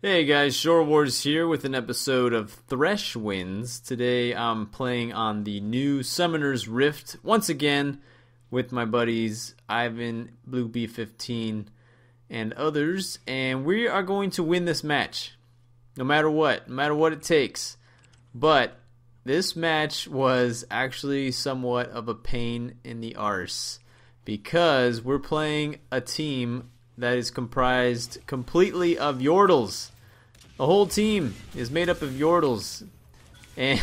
Hey guys, Shorewarz here with an episode of THRESH WINS. Today I'm playing on the new Summoner's Rift once again with my buddies Ivan, Blue B15, and others, and we are going to win this match no matter what it takes. But this match was actually somewhat of a pain in the arse because we're playing a team that is comprised completely of Yordles. The whole team is made up of Yordles, and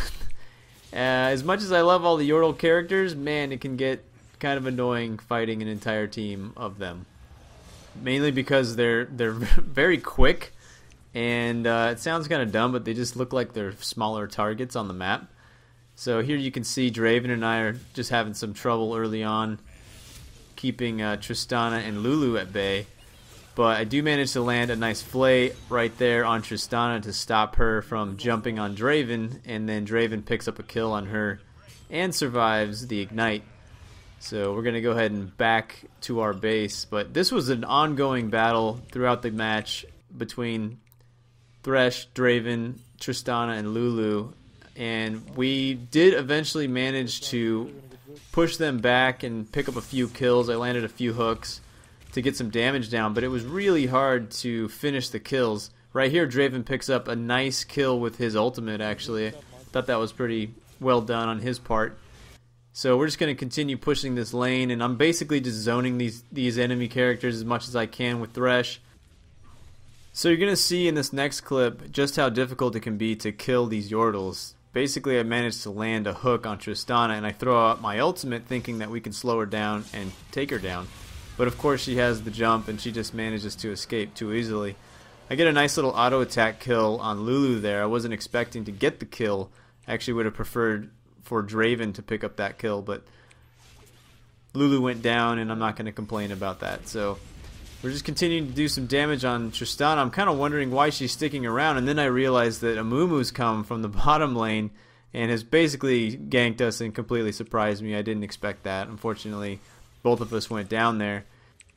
as much as I love all the Yordle characters, man, it can get kind of annoying fighting an entire team of them. Mainly because they're very quick, and it sounds kind of dumb, but they just look like they're smaller targets on the map. So here you can see Draven and I are just having some trouble early on, keeping Tristana and Lulu at bay. But I do manage to land a nice flay right there on Tristana to stop her from jumping on Draven, and then Draven picks up a kill on her and survives the ignite. So we're going to go ahead and back to our base. But this was an ongoing battle throughout the match between Thresh, Draven, Tristana, and Lulu. And we did eventually manage to push them back and pick up a few kills. I landed a few hooks to get some damage down, but it was really hard to finish the kills. Right here, Draven picks up a nice kill with his ultimate, actually. I thought that was pretty well done on his part. So we're just going to continue pushing this lane, and I'm basically just zoning these enemy characters as much as I can with Thresh. So you're going to see in this next clip just how difficult it can be to kill these Yordles. Basically, I managed to land a hook on Tristana, and I throw out my ultimate thinking that we can slow her down and take her down. But of course she has the jump and she just manages to escape too easily. I get a nice little auto attack kill on Lulu there. I wasn't expecting to get the kill. I actually would have preferred for Draven to pick up that kill, but Lulu went down and I'm not going to complain about that. So we're just continuing to do some damage on Tristana. I'm kind of wondering why she's sticking around, and then I realized that Amumu's come from the bottom lane and has basically ganked us and completely surprised me. I didn't expect that. Unfortunately, both of us went down there.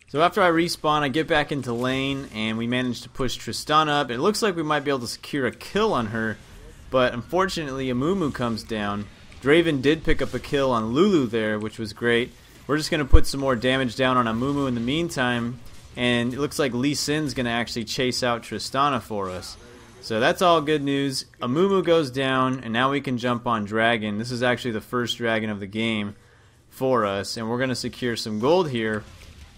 So after I respawn, I get back into lane, and we manage to push Tristana up. It looks like we might be able to secure a kill on her, but unfortunately Amumu comes down. Draven did pick up a kill on Lulu there, which was great. We're just going to put some more damage down on Amumu in the meantime, and it looks like Lee Sin's going to actually chase out Tristana for us. So that's all good news. Amumu goes down, and now we can jump on Dragon. This is actually the first dragon of the game for us, and we're going to secure some gold here.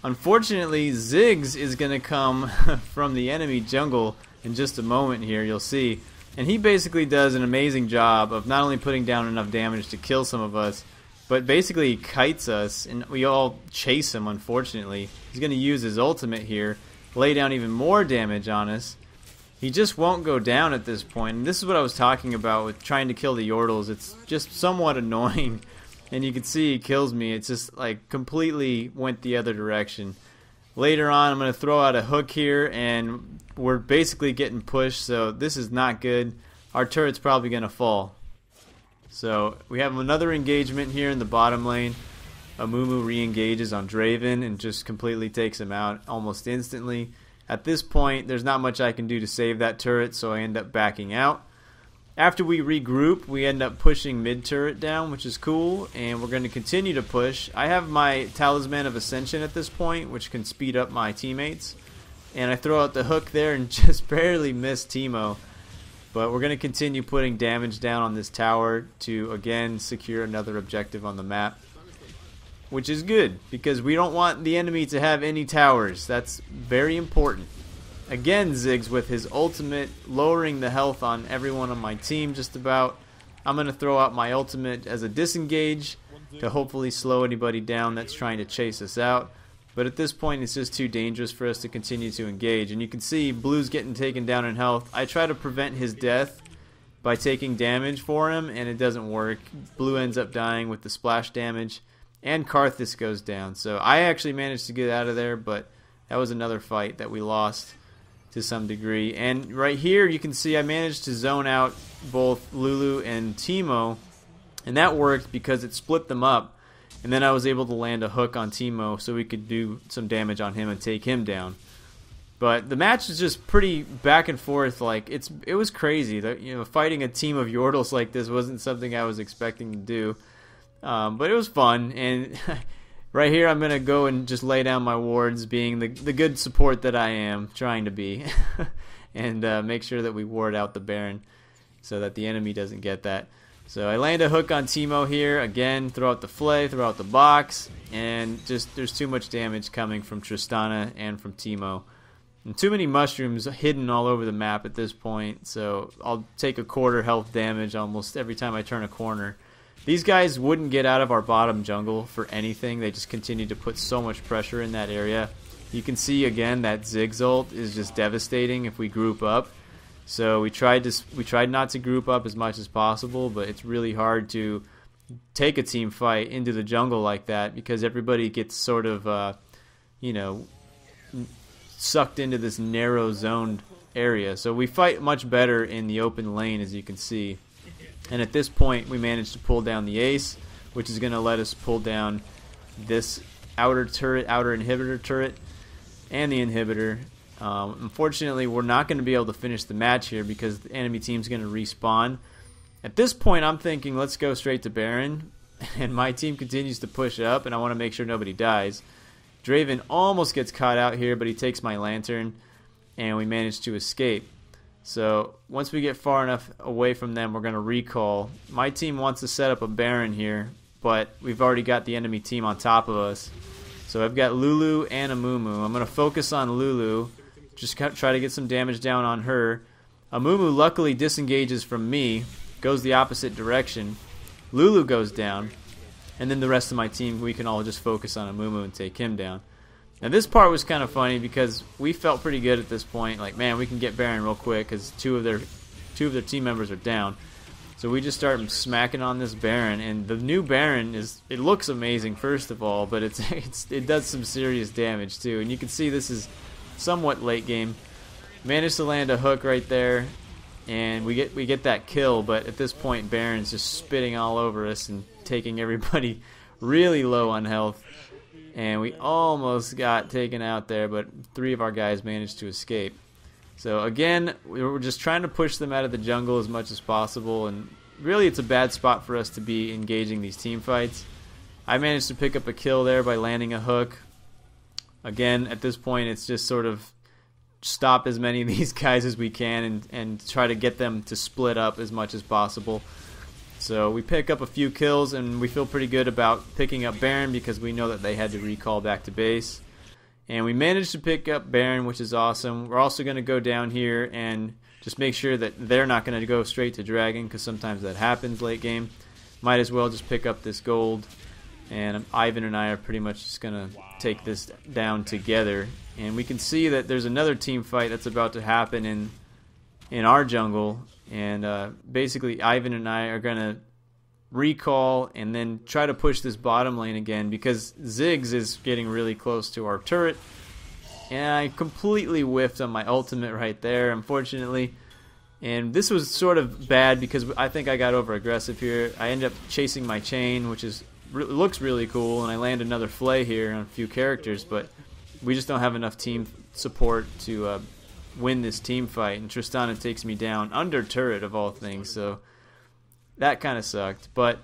Unfortunately, Ziggs is going to come from the enemy jungle in just a moment here, you'll see. And he basically does an amazing job of not only putting down enough damage to kill some of us, but basically kites us, and we all chase him, unfortunately. He's going to use his ultimate here, lay down even more damage on us. He just won't go down at this point, and this is what I was talking about with trying to kill the Yordles. It's just somewhat annoying. And you can see he kills me. It's just like completely went the other direction. Later on, I'm going to throw out a hook here, and we're basically getting pushed, so this is not good. Our turret's probably going to fall. So we have another engagement here in the bottom lane. Amumu re-engages on Draven and just completely takes him out almost instantly. At this point, there's not much I can do to save that turret, so I end up backing out. After we regroup, we end up pushing mid-turret down, which is cool, and we're going to continue to push. I have my Talisman of Ascension at this point, which can speed up my teammates. And I throw out the hook there and just barely miss Teemo. But we're going to continue putting damage down on this tower to, again, secure another objective on the map. Which is good, because we don't want the enemy to have any towers. That's very important. Again, Ziggs with his ultimate, lowering the health on everyone on my team just about. I'm going to throw out my ultimate as a disengage to hopefully slow anybody down that's trying to chase us out. But at this point, it's just too dangerous for us to continue to engage. And you can see Blue's getting taken down in health. I try to prevent his death by taking damage for him, and it doesn't work. Blue ends up dying with the splash damage, and Karthus goes down. So I actually managed to get out of there, but that was another fight that we lost to some degree. And right here you can see I managed to zone out both Lulu and Teemo, and that worked because it split them up, and then I was able to land a hook on Teemo so we could do some damage on him and take him down. But the match is just pretty back and forth. Like it was crazy. Fighting a team of Yordles like this wasn't something I was expecting to do. But it was fun. And right here, I'm gonna go and just lay down my wards, being the good support that I am trying to be, and make sure that we ward out the Baron, so that the enemy doesn't get that. So I land a hook on Teemo here again. Throw out the flay, throw out the box, and just there's too much damage coming from Tristana and from Teemo. And too many mushrooms hidden all over the map at this point, so I'll take a quarter health damage almost every time I turn a corner. These guys wouldn't get out of our bottom jungle for anything. They just continue to put so much pressure in that area. You can see again that Ziggs ult is just devastating if we group up. So we tried not to group up as much as possible, but it's really hard to take a team fight into the jungle like that because everybody gets sort of sucked into this narrow zoned area. So we fight much better in the open lane, as you can see. And at this point we managed to pull down the ace, which is going to let us pull down this outer inhibitor turret, and the inhibitor. Unfortunately, we're not going to be able to finish the match here because the enemy team's going to respawn. At this point, I'm thinking let's go straight to Baron, and my team continues to push up, and I want to make sure nobody dies. Draven almost gets caught out here, but he takes my lantern, and we manage to escape. So once we get far enough away from them, we're going to recall. My team wants to set up a Baron here, but we've already got the enemy team on top of us. So I've got Lulu and Amumu. I'm going to focus on Lulu, just try to get some damage down on her. Amumu luckily disengages from me, goes the opposite direction. Lulu goes down, and then the rest of my team, we can all just focus on Amumu and take him down. Now this part was kind of funny because we felt pretty good at this point. Like, man, we can get Baron real quick because two of their team members are down. So we just start smacking on this Baron, and the new Baron it looks amazing first of all, but it does some serious damage too. And you can see this is somewhat late game. Managed to land a hook right there, and we get that kill. But at this point, Baron's just spitting all over us and taking everybody really low on health. And we almost got taken out there, but 3 of our guys managed to escape. So again, we were just trying to push them out of the jungle as much as possible, and really it's a bad spot for us to be engaging these team fights. I managed to pick up a kill there by landing a hook. Again, at this point, it's just sort of stop as many of these guys as we can and try to get them to split up as much as possible. So we pick up a few kills, and we feel pretty good about picking up Baron because we know that they had to recall back to base. And we managed to pick up Baron, which is awesome. We're also going to go down here and just make sure that they're not going to go straight to Dragon, because sometimes that happens late game. Might as well just pick up this gold. And Ivan and I are pretty much just going to take this down together. And we can see that there's another team fight that's about to happen in our jungle. And basically Ivan and I are going to recall and then try to push this bottom lane again because Ziggs is getting really close to our turret, and I completely whiffed on my ultimate right there, unfortunately. And this was sort of bad because I think I got over aggressive here. I ended up chasing my chain, which looks really cool, and I land another flay here on a few characters, but we just don't have enough team support to win this team fight, and Tristana takes me down under turret of all things, so that kind of sucked. But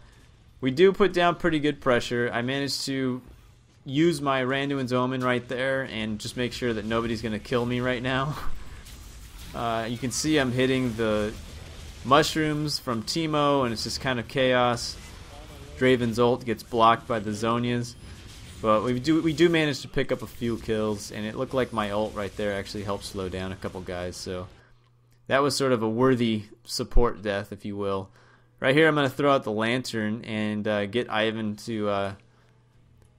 we do put down pretty good pressure. I managed to use my Randuin's Omen right there and just make sure that nobody's going to kill me right now. You can see I'm hitting the mushrooms from Teemo, and it's just kind of chaos. Draven's ult gets blocked by the Zhonya's. But we do manage to pick up a few kills, and it looked like my ult right there actually helped slow down a couple guys. So that was sort of a worthy support death, if you will. Right here I'm going to throw out the lantern and get Ivan to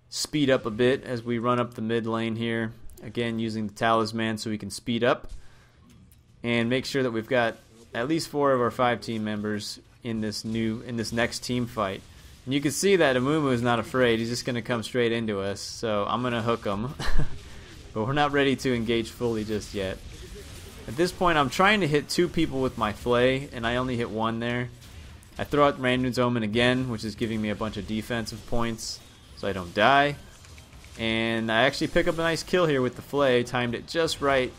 speed up a bit as we run up the mid lane here. Again, using the talisman so we can speed up and make sure that we've got at least 4 of our 5 team members in this next team fight. And you can see that Amumu is not afraid. He's just going to come straight into us. So I'm going to hook him. But we're not ready to engage fully just yet. At this point, I'm trying to hit 2 people with my flay, and I only hit 1 there. I throw out Randuin's Omen again, which is giving me a bunch of defensive points so I don't die. And I actually pick up a nice kill here with the Flay. Timed it just right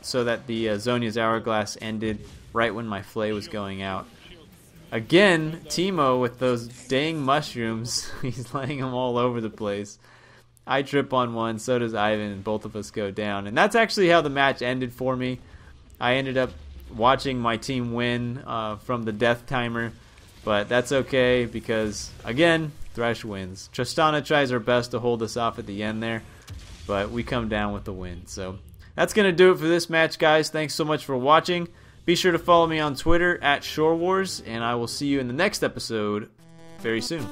so that the Zhonya's Hourglass ended right when my Flay was going out. Again, Teemo with those dang mushrooms. He's laying them all over the place. I trip on one, so does Ivan, and both of us go down. And that's actually how the match ended for me. I ended up watching my team win from the death timer. But that's okay because, again, Thresh wins. Tristana tries her best to hold us off at the end there, but we come down with the win. So that's going to do it for this match, guys. Thanks so much for watching. Be sure to follow me on Twitter at Shorewarz, and I will see you in the next episode very soon.